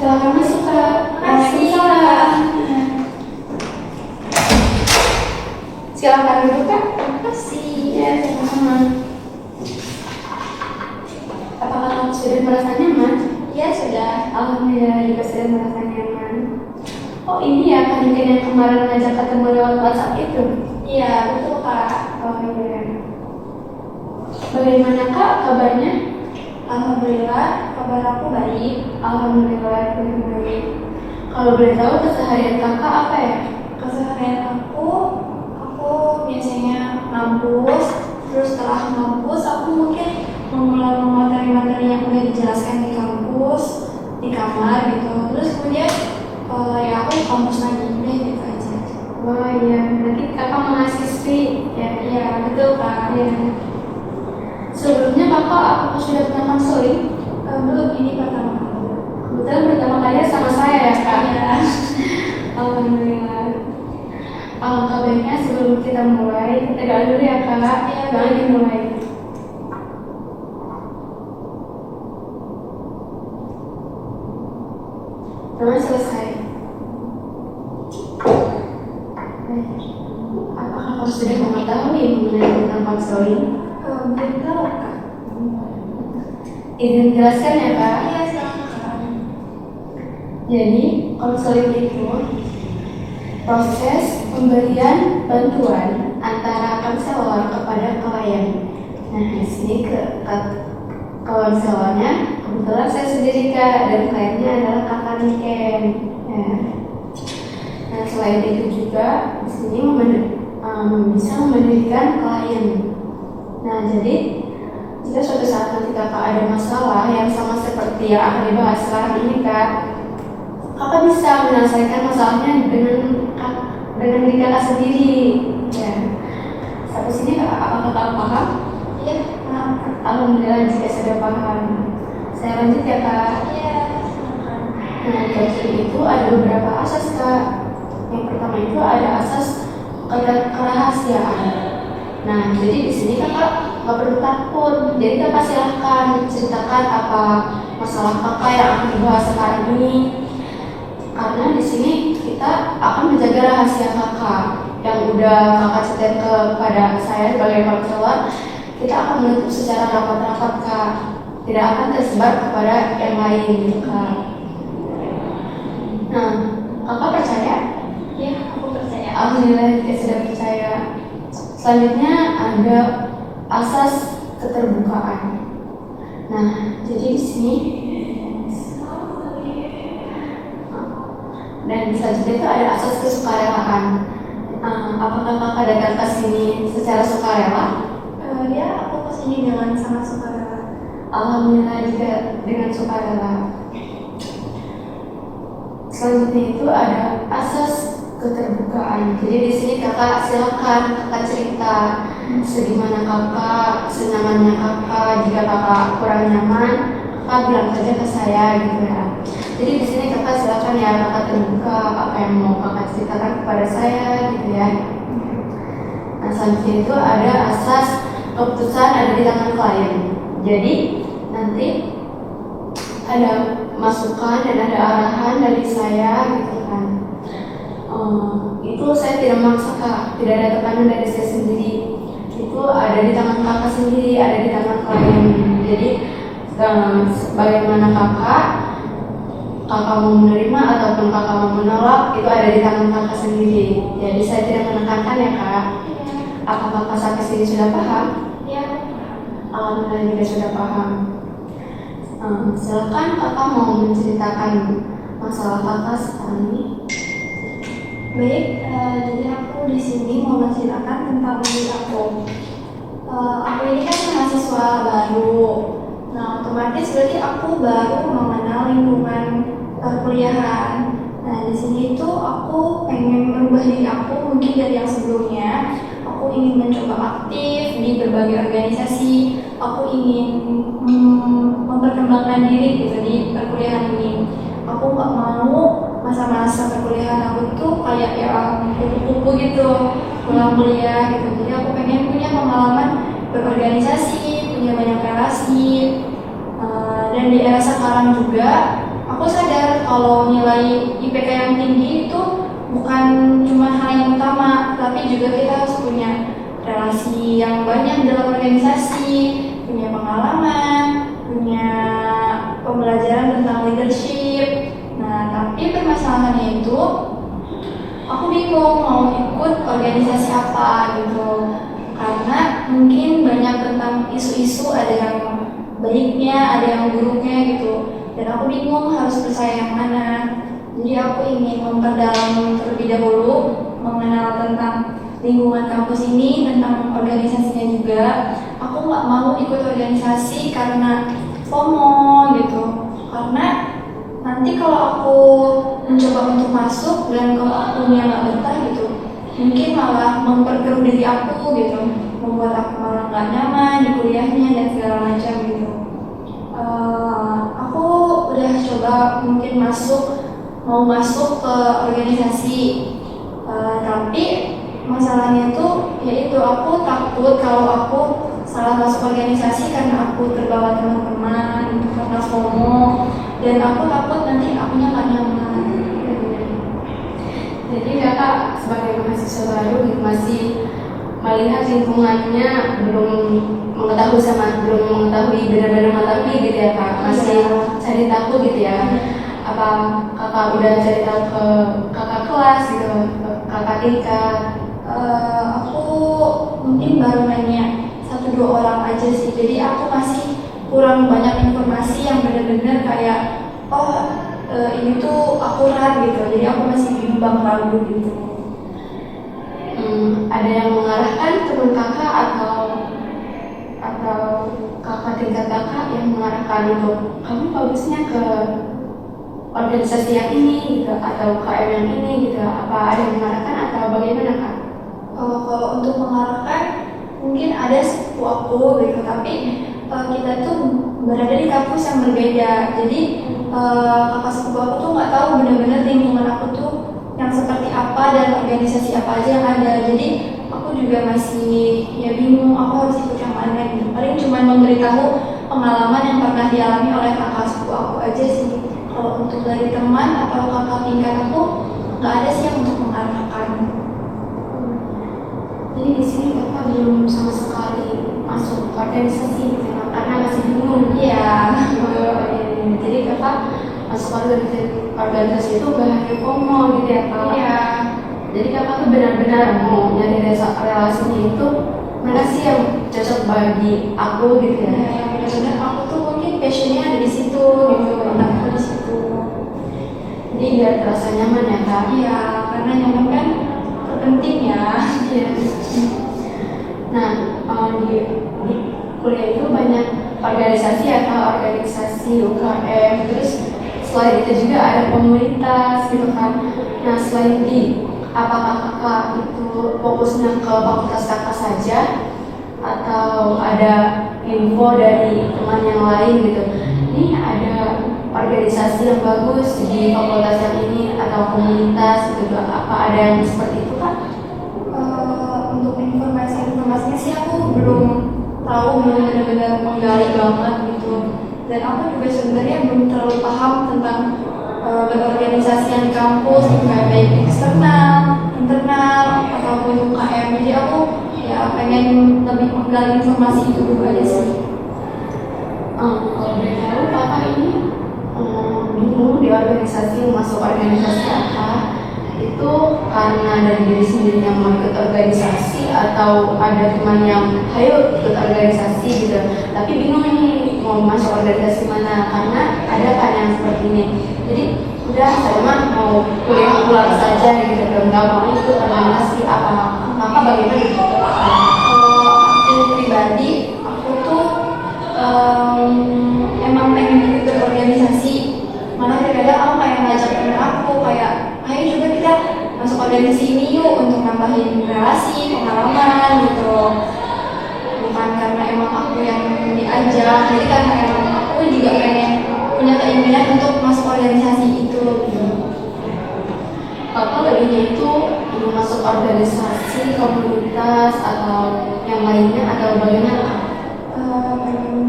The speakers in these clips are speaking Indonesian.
Silakan masuk Kak. Waalaikumsalam. Silakan duduk Kak. Terima kasih. Ya, sama-sama. Apakah kamu sudah merasa nyaman? Ya sudah. Alhamdulillah juga sudah merasa nyaman. Oh ini ya kan yang kemarin ngajak ketemu lewat WhatsApp itu? Iya betul Kak. Oh iya. Bagaimana Kak kabarnya? Alhamdulillah kabar aku baik. Alhamdulillah baik. Kalau boleh tahu keseharian kakak apa ya? Keseharian aku biasanya ngampus. Terus setelah ngampus aku mungkin mengulang materi-materi yang udah dijelaskan di kampus, di kamar gitu. Terus kemudian ya aku di kampus lagi deh gitu aja. Wah iya, nanti kakak mahasiswi ya? Iya betul Kak. Iya. Sebelumnya kakak apakah sudah pernah konseling? Belum, ini pertama kali. Kebetulan pertama kali sama saya ya kak? Iya. Alhamdulillah. Alangkah baiknya sebelum kita mulai, kita doa dulu ya kak. Iya, Doa baik. dimulai. Doa selesai. Baik. Apakah kamu sudah mengetahui mengenai tentang konseling? Belum tahu Kak. Izin menjelaskan ya kak. Iya silakan. Jadi konseling itu proses pemberian bantuan antara konselor kepada klien. Nah di sini konselornya kebetulan saya sendiri kak dan kliennya adalah kakak Niken. Ya. Nah selain itu juga di sini bisa memendirikan klien. Nah jadi jika suatu saat nanti kakak ada masalah yang sama seperti yang akan dibahas sekarang ini kak, kakak bisa menyelesaikan masalahnya dengan diri kakak sendiri. Ya. Sampai sini apakah kakak paham? Iya paham Kak. Alhamdulillah jika sudah paham. Saya lanjut ya kak. Iya silakan. Nah jadi itu ada beberapa asas kak. Yang pertama itu ada asas kerahasiaan. Nah jadi di sini kakak nggak perlu takut. Jadi kakak silahkan ceritakan apa masalah kakak yang akan dibahas sekarang ini. Karena di sini kita akan menjaga rahasia kakak yang udah kakak ceritakan kepada saya sebagai konselor. Kita akan menutup secara rapat-rapat kak. Tidak akan tersebar kepada yang lain gitu kak. Nah, kakak percaya? Iya aku percaya. Alhamdulillah kita sudah percaya. Selanjutnya ada asas keterbukaan. Nah, jadi di sini dan selanjutnya itu ada asas kesukarelaan. Apakah kakak datang ke sini secara sukarela? Ya aku kesini dengan sangat sukarela. Alhamdulillah juga dengan sukarela. Selanjutnya itu ada asas keterbukaan. Jadi di sini kakak silakan kakak cerita segimana kakak, senyamannya kakak. Jika kakak kurang nyaman, kakak bilang saja ke saya gitu ya. Jadi di sini kakak silakan ya kakak terbuka apa yang mau kakak ceritakan kepada saya gitu ya. Nah selanjutnya itu ada asas keputusan ada di tangan klien. Jadi nanti ada masukan dan ada arahan dari saya gitu kan. Itu saya tidak memaksa kak, tidak ada tekanan dari saya sendiri. Itu ada di tangan kakak sendiri, ada di tangan klien. Jadi bagaimana kakak mau menerima ataupun kakak mau menolak itu ada di tangan kakak sendiri. Jadi saya tidak menekankan ya kak. Apakah kakak sampai sini sudah paham? Iya. Alhamdulillah juga sudah paham. Silakan kakak mau menceritakan masalah kakak sekarang ini. Baik, jadi aku di sini mau menceritakan tentang diri aku. Aku ini kan mahasiswa baru. Nah, otomatis berarti aku baru mengenal lingkungan perkuliahan. Nah, di sini tuh aku pengen merubah diri aku mungkin dari yang sebelumnya. Aku ingin mencoba aktif di berbagai organisasi. Aku ingin memperkembangkan diri gitu di perkuliahan ini. Aku nggak mau masa-masa perkuliahan aku tuh kayak ya kupu-kupu gitu pulang kuliah gitu. Jadi aku pengen punya pengalaman berorganisasi, punya banyak relasi. Dan di era sekarang juga aku sadar kalau nilai IPK yang tinggi itu bukan cuma hal yang utama, tapi juga kita harus punya relasi yang banyak dalam organisasi, punya pengalaman, punya pembelajaran tentang leadership. Nah, tapi permasalahannya itu aku bingung mau ikut organisasi apa gitu, karena mungkin banyak tentang isu-isu, ada yang baiknya, ada yang buruknya gitu, dan aku bingung harus percaya yang mana. Jadi aku ingin memperdalam terlebih dahulu, mengenal tentang lingkungan kampus ini, tentang organisasinya juga. Aku nggak mau ikut organisasi karena FOMO gitu, karena nanti kalau aku mencoba untuk masuk dan kalau aku nggak betah gitu, mungkin malah memperkeruh diri aku gitu, membuat aku malah nggak nyaman di kuliahnya dan segala macam gitu. Aku udah coba mungkin mau masuk ke organisasi, tapi masalahnya tuh yaitu aku takut kalau aku salah masuk organisasi karena aku terbawa teman-teman, karena FOMO, dan aku takut nanti akunya nggak nyaman. Jadi kakak sebagai mahasiswa baru masih melihat lingkungannya, belum mengetahui benar-benar mengetahui gitu ya kak, masih cari tahu gitu ya. Apa kakak udah cari tahu ke kakak kelas gitu, ke kakak tingkat? Aku mungkin baru nanya 1-2 orang aja sih, jadi aku masih kurang banyak informasi yang benar-benar kayak ini tuh akurat gitu, jadi aku masih bimbang ragu gitu. Ada yang mengarahkan teman kakak atau kakak tingkat kakak yang mengarahkan untuk kamu bagusnya ke organisasi yang ini gitu atau KM yang ini gitu, apa ada yang mengarahkan atau bagaimana kak? Kalau untuk mengarahkan mungkin ada sepupu aku gitu, tapi kita tuh berada di kampus yang berbeda, jadi kakak sepupu aku tuh nggak tahu benar-benar lingkungan aku tuh yang seperti apa dan organisasi apa aja yang ada. Jadi aku juga masih ya bingung aku harus ikut yang mana gitu. Paling cuma memberitahu pengalaman yang pernah dialami oleh kakak sepupu aku aja sih. Kalau untuk dari teman atau kakak tingkat aku nggak ada sih yang untuk mengarahkan. Jadi di sini kakak belum sama sekali masuk organisasi gitu ya, karena masih bingung. Iya. Jadi kakak masuk organisasi itu gak hanya FOMO gitu ya kak? Iya. Jadi kakak tuh benar-benar mau nyari relasinya itu mana sih yang cocok bagi aku gitu ya? Iya, yang benar-benar aku tuh mungkin passionnya ada di situ gitu, enakku di situ. Jadi biar terasa nyaman ya kak? Iya, karena nyaman kan terpenting ya. Iya. Nah, di kuliah itu banyak organisasi atau organisasi UKM, terus selain itu juga ada komunitas gitu kan. Nah, selain apakah kakak itu fokusnya ke fakultas kakak saja atau ada info dari teman yang lain gitu? Ini ada organisasi yang bagus di fakultas yang ini atau komunitas gitu, apa ada yang seperti itu kak? Untuk informasinya sih aku belum tahu, belum benar-benar menggali banget gitu, dan aku juga sebenarnya belum terlalu paham tentang berorganisasi yang di kampus gitu, kayak baik eksternal, internal ataupun UKM. Jadi aku ya pengen lebih menggali informasi itu dulu aja sih. Kalau boleh tahu kakak ini bingung di organisasi, masuk organisasi apa, itu karena dari diri sendiri yang mau ikut organisasi atau ada teman yang ayo ikut organisasi gitu, tapi bingung nih mau masuk organisasi mana, karena ada kan yang seperti ini, jadi udah saya mah mau kuliah pulang saja gitu, nggak mau ikut organisasi apa. Kakak bagaimana gitu? Aku pribadi, aku tuh emang pengen ikut berorganisasi, malah terkadang aku kayak ngajak temen aku kayak ayo coba kita masuk organisasi ini yuk untuk nambahin relasi, pengalaman gitu, bukan karena emang aku yang diajak, jadi karena emang aku juga pengen punya keinginan untuk masuk organisasi itu gitu. Kakak lebihnya itu ingin masuk organisasi, komunitas atau yang lainnya atau bagaimana? Pengen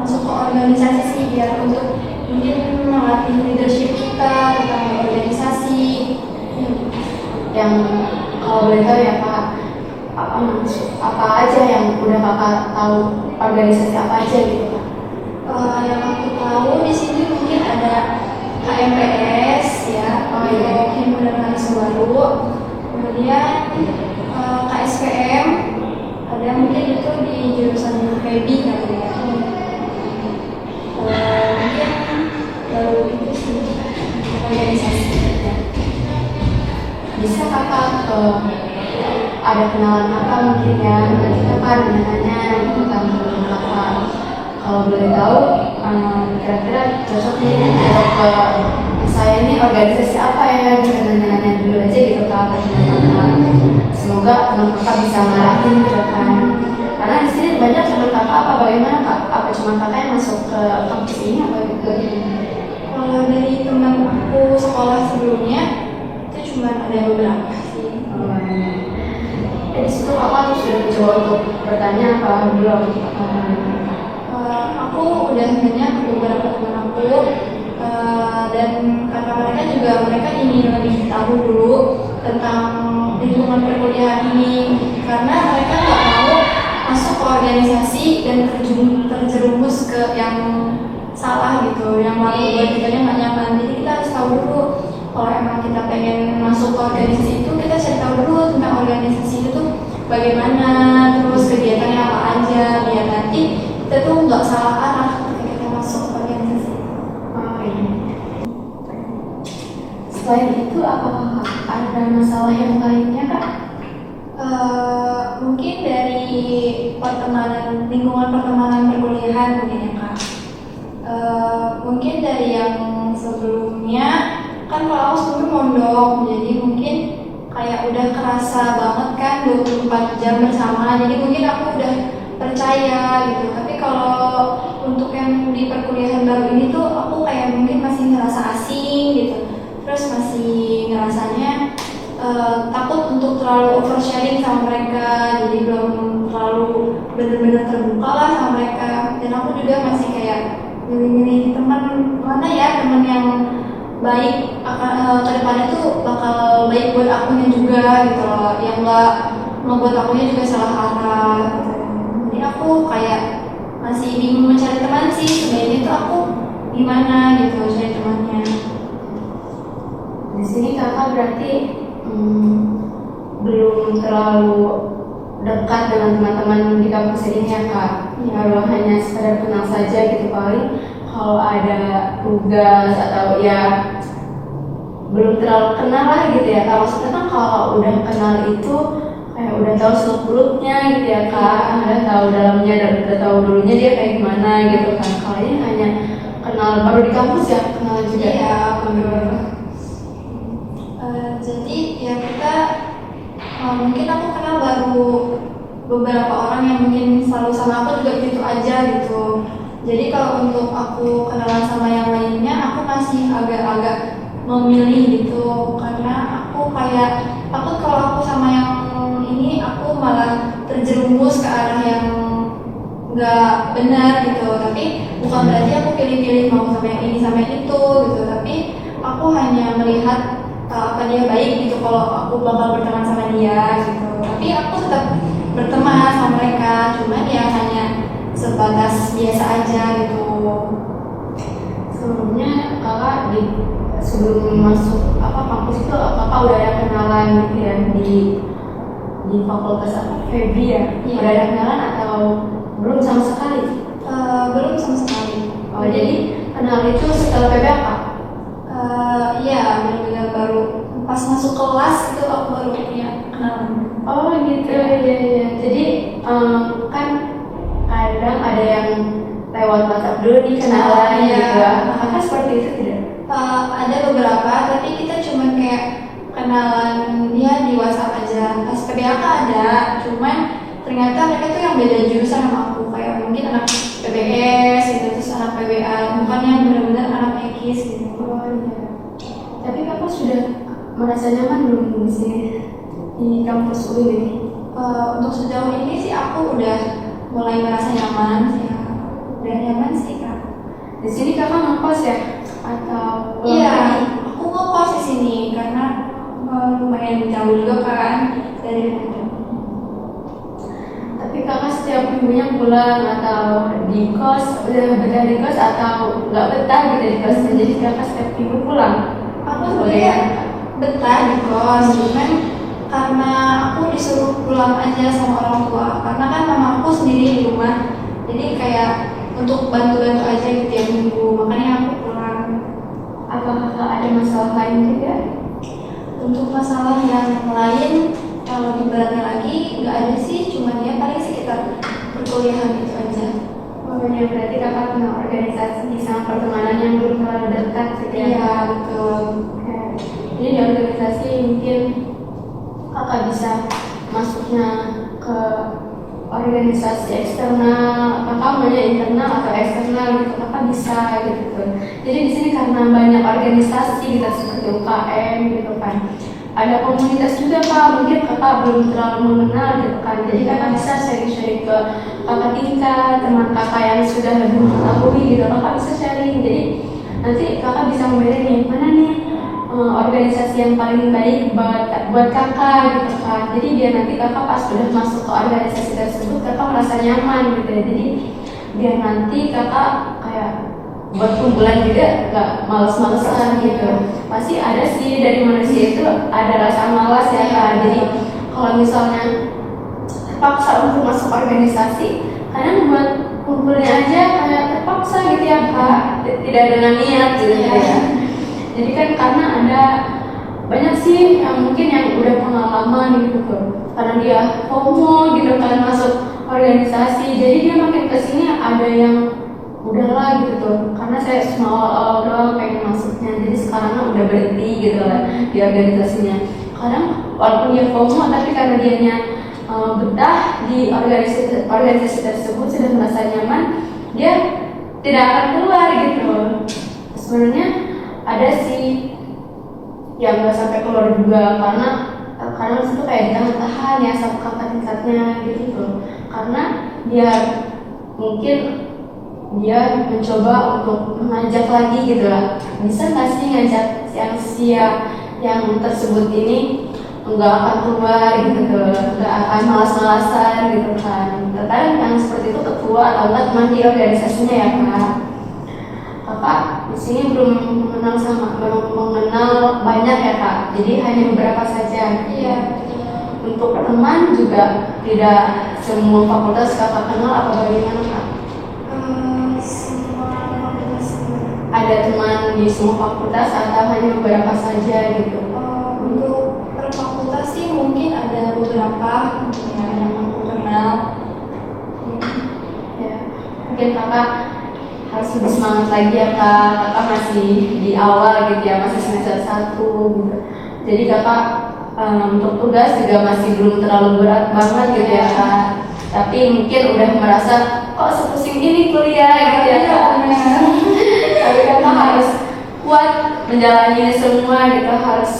masuk ke organisasi sih biar untuk mungkin melatih leadership kita tentang organisasi. Yang kalau boleh tahu ya Kak, apa aja yang udah Kakak tahu, organisasi apa aja gitu Kak? Yang aku tahu di sini mungkin ada KMPS ya, untuk himpunan mahasiswa baru. Kemudian KSPM, ada mungkin itu di jurusan PB kali ya. Mungkin baru itu sih organisasi ya. Bisa Kakak ada kenalan Kakak mungkin ya, nanti Kakak nanya tentang Kakak. Kalau boleh tahu, kira-kira cocok nih ke saya ini organisasi apa ya, bisa nanya-nanya dulu aja gitu Kak ke teman Kakak. Semoga teman Kakak bisa ngarahin gitu kan. Karena di sini banyak teman Kakak, apa bagaimana Kak? Apa cuma Kakak yang masuk ke kampus ini apa bagaimana? Kalau dari teman aku sekolah sebelumnya itu cuma ada beberapa sih. Di situ Kakak sudah coba untuk bertanya apa belum? Aku udah nanya ke beberapa teman aku, dan kata mereka juga mereka ingin lebih tahu dulu tentang lingkungan perkuliahan ini, karena mereka nggak mau masuk ke organisasi dan terjerumus ke yang salah gitu, yang malah buat kita nggak nyaman. Jadi kita harus tahu dulu kalau emang kita pengen masuk ke organisasi itu, kita cari tahu dulu tentang organisasi itu tuh bagaimana, terus kegiatannya apa aja, biar nanti kita tuh nggak salah arah ketika kita masuk ke organisasi. Selain itu, apakah ada masalah yang lainnya Kak? Mungkin dari lingkungan pertemanan perkuliahan mungkin ya Kak. Mungkin dari yang sebelumnya, kan kalau aku sebelumnya mondok, jadi mungkin kayak udah kerasa banget kan 24 jam bersama, jadi mungkin aku udah percaya gitu. Tapi kalau untuk yang di perkuliahan baru ini tuh aku kayak mungkin masih ngerasa asing gitu, terus masih ngerasanya takut untuk terlalu oversharing sama mereka, jadi belum terlalu benar-benar terbuka lah sama mereka. Dan aku juga masih kayak milih-milih teman mana ya, teman yang baik akan kedepannya tuh bakal baik buat akunya juga gitu loh, yang nggak membuat akunya juga salah arah gitu. Jadi aku kayak masih bingung mencari teman sih, sebenarnya tuh aku gimana gitu cari temannya. Di sini Kakak berarti belum terlalu dekat dengan teman-teman di kampus ini ya Kak? Kalau hanya sekedar kenal saja gitu, paling kalau ada tugas atau ya belum terlalu kenal lah gitu ya Kak. Maksudnya kan kalau udah kenal itu kayak udah tahu seluk beluknya gitu ya Kak, udah tahu dalamnya dan udah tahu dulunya dia kayak gimana gitu kan. Kalau ini hanya kenal baru di kampus ya, kenal juga. Iya, benar. Jadi ya kita mungkin aku kenal baru beberapa orang yang mungkin selalu sama aku juga gitu aja gitu. Jadi kalau untuk aku kenalan sama yang lainnya, aku masih agak-agak memilih gitu, karena aku kayak takut kalau aku sama yang ini aku malah terjerumus ke arah yang nggak benar gitu. Tapi bukan berarti aku pilih-pilih mau sama yang ini sama yang itu gitu, tapi aku hanya melihat apa dia baik gitu kalau aku bakal berteman sama dia gitu. Tapi aku tetap berteman sama mereka, cuman ya hanya sebatas biasa aja gitu. Sebelumnya Kakak sebelum masuk kampus itu Kakak udah ada kenalan gitu ya di fakultas Febi ya? Iya. Udah ada kenalan atau belum sama sekali? Belum sama sekali. Oh, jadi kenal itu setelah PBK? Iya, benar-benar baru pas masuk kelas itu aku baru punya kenalan. Oh gitu, ya. Jadi kan kadang ada yang lewat WhatsApp dulu nih kenalan Iya. gitu. Kakak seperti itu tidak? Ada beberapa, tapi kita cuma kayak kenalan dia di WhatsApp aja. Pas PBK ada, cuman ternyata mereka tuh yang beda jurusan sama aku, kayak mungkin anak PBS gitu, terus anak PBA, bukan yang benar-benar anak ekis gitu. Oh iya. Tapi Kakak sudah merasa nyaman belum di sini di kampus UIN ini? Untuk sejauh ini sih aku udah mulai merasa nyaman sih, ya. Udah nyaman sih Kak. Di sini kakak ngekos ya? Atau Iya, aku ngekos di sini karena lumayan jauh juga kan dari rumah. Tapi kakak setiap minggunya pulang atau di kos, udah betah di kos atau nggak betah gitu di kos? Jadi kakak setiap minggu pulang? Aku sebenarnya betah di kos, cuman karena aku disuruh pulang aja sama orang tua, karena kan mama aku sendiri di rumah, jadi kayak untuk bantu-bantu aja gitu tiap minggu, makanya aku pulang. Apa kakak ada masalah lain juga? Untuk masalah yang lain, kalau diberatnya lagi nggak ada sih, cuman ya paling sekitar perkuliahan itu aja. Oh ya, berarti kakak kenal organisasi sama pertemanan yang belum terlalu dekat gitu ya? Iya, betul. Oke. Jadi di organisasi mungkin kakak bisa masuknya ke organisasi eksternal, kakak maunya internal atau eksternal gitu, kakak bisa gitu. Jadi di sini karena banyak organisasi gitu seperti UKM gitu kan, ada komunitas juga kak, mungkin kakak belum terlalu mengenal gitu kan, jadi kakak bisa sharing-sharing ke kakak tingkat, teman kakak yang sudah lebih mengetahui gitu, kakak bisa sharing. Jadi nanti kakak bisa memilih nih mana nih organisasi yang paling baik buat kakak gitu kan. Jadi biar nanti kakak pas udah masuk ke organisasi tersebut kakak merasa nyaman gitu ya. Jadi biar nanti kakak kayak buat kumpulan juga gak males-malesan gitu. Pasti ada sih dari manusia itu ada rasa malas ya kak. Jadi kalau misalnya terpaksa untuk masuk organisasi, kadang buat kumpulnya aja kayak terpaksa gitu ya kak, tidak dengan niat gitu ya. Jadi kan karena ada banyak sih yang mungkin yang udah pengalaman gitu tuh, karena dia FOMO gitu kan masuk organisasi, jadi dia makin kesini ada yang udahlah gitu tuh, karena saya semua awal-awal doang pengen masuknya, jadi sekarang udah berhenti gitu lah di organisasinya. Kadang walaupun dia FOMO tapi karena dianya betah di organisasi tersebut, sudah merasa nyaman, dia tidak akan keluar gitu. Sebenarnya ada sih yang nggak sampai keluar juga, karena itu kayak ditahan-tahan ya sama kakak tingkatnya gitu tuh, karena dia mungkin dia mencoba untuk mengajak lagi gitu lah, bisa nggak sih ngajak yang tersebut ini nggak akan keluar gitu tuh, nggak akan malas-malasan gitu kan. Terkadang yang seperti itu ketua atau enggak teman di organisasinya ya kak. Kakak di sini belum mengenal banyak ya kak, jadi hanya beberapa saja. Iya. Untuk teman juga tidak semua fakultas kakak kenal apa bagaimana kak? Semua fakultas. Ada teman di semua fakultas atau hanya beberapa saja gitu? Untuk per fakultas sih mungkin ada beberapa yang aku kenal. Ya, mungkin kakak harus lebih semangat lagi ya kak, kakak masih di awal gitu ya, masih semester 1 gitu. Jadi kakak untuk tugas juga masih belum terlalu berat banget gitu ya kak, tapi mungkin udah merasa kok sepusing ini kuliah gitu ya kak. Tapi kakak harus kuat menjalani semua gitu, harus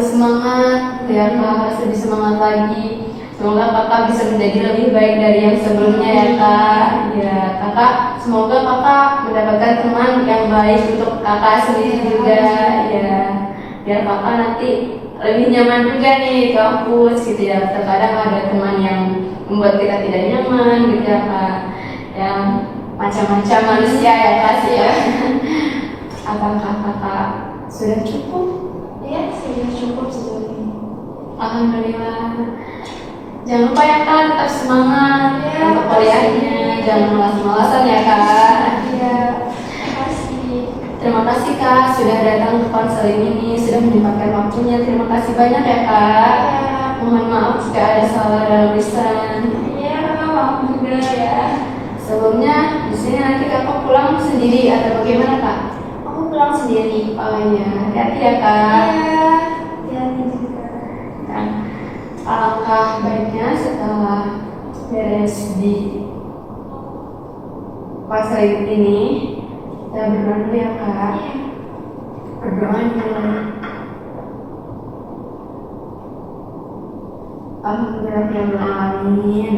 semangat gitu ya kak, harus lebih semangat lagi. Semoga kakak bisa menjadi lebih baik dari yang sebelumnya ya kak. Ya kakak, semoga kakak mendapatkan teman yang baik untuk kakak sendiri juga ya, biar kakak nanti lebih nyaman juga nih di kampus gitu ya. Terkadang ada teman yang membuat kita tidak nyaman gitu ya kak, yang macam-macam manusia ya kak sih ya. Apakah kakak sudah cukup? Iya, sudah cukup sejauh ini. Alhamdulillah. Jangan lupa ya kak, tetap semangat Ya, untuk kuliahnya, jangan malas-malasan ya kak. Iya, makasih. Terima kasih kak sudah datang ke konseling ini, sudah menyempatkan waktunya. Terima kasih banyak ya kak. Ya. Mohon maaf jika ada salah dalam lisan. Iya, maaf juga ya. Sebelumnya di sini nanti kakak pulang sendiri atau bagaimana kak? Aku pulang sendiri. Oh iya, hati-hati ya kak. Iya, hati-hati juga. Nah, alangkah baiknya setelah beres di konseling ini, kita berdoa dulu ya kak. Berdoa dulu. Alhamdulillahirrahmanirrahim.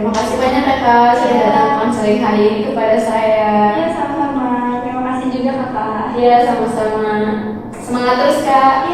Terima kasih banyak ya Kak sudah Iya. datang konseling hari ini kepada saya. Ya sama-sama. Terima kasih juga kakak. Ya, sama-sama. Semangat terus Kak. Iya.